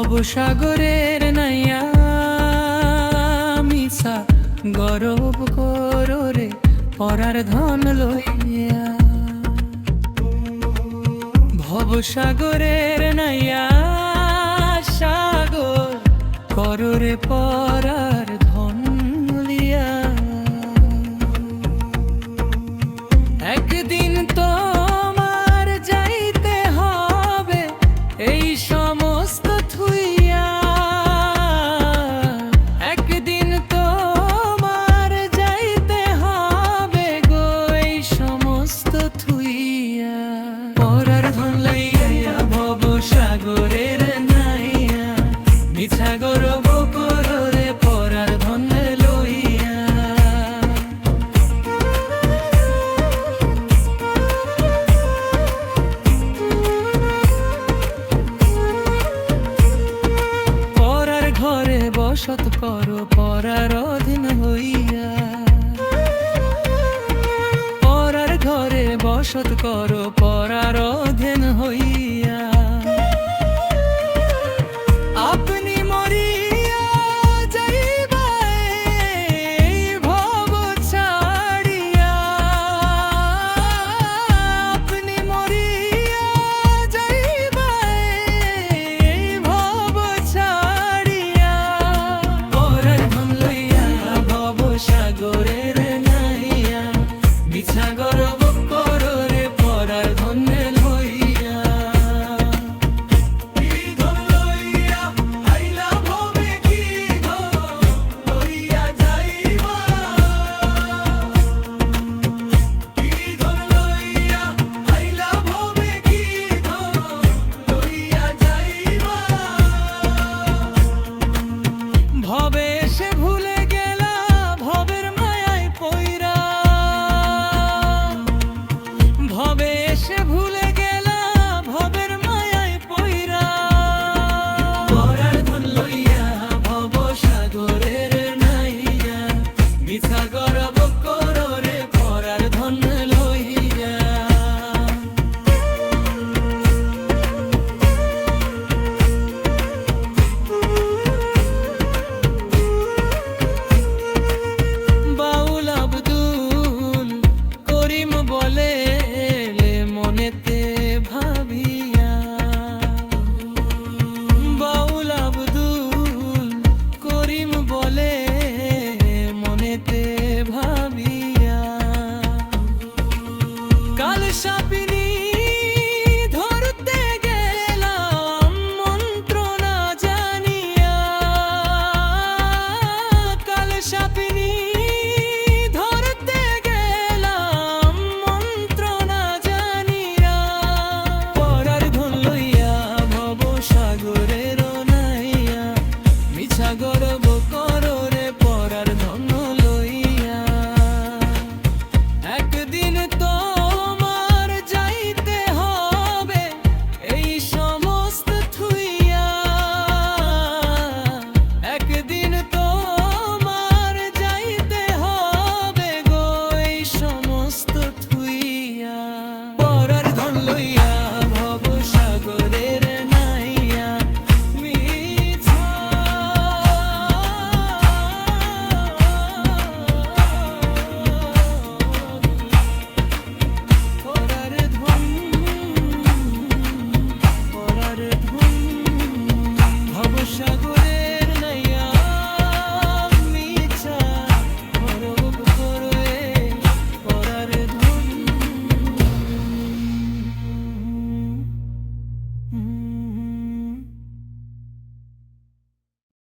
ভবসাগরের নাইয়া মিশা গরব কররে পরার ধন লইয়া। ভবসাগরের নাইয়া সাগর কররে পরার ধন লিয়া। একদিন তোমার যাইতে হবে এই সমস্ত থুইয়া। একদিন তোমার যাইতে হবে গো এই সমস্ত থুইয়া। পরার ধন লইয়া ভবসাগরের নাইয়া মিছা গরব কররে পরার ধন লইয়া। পরার ঘরে বসত করো পরার অধীন হইয়া। পরার ঘরে বসত করো পরার অধীন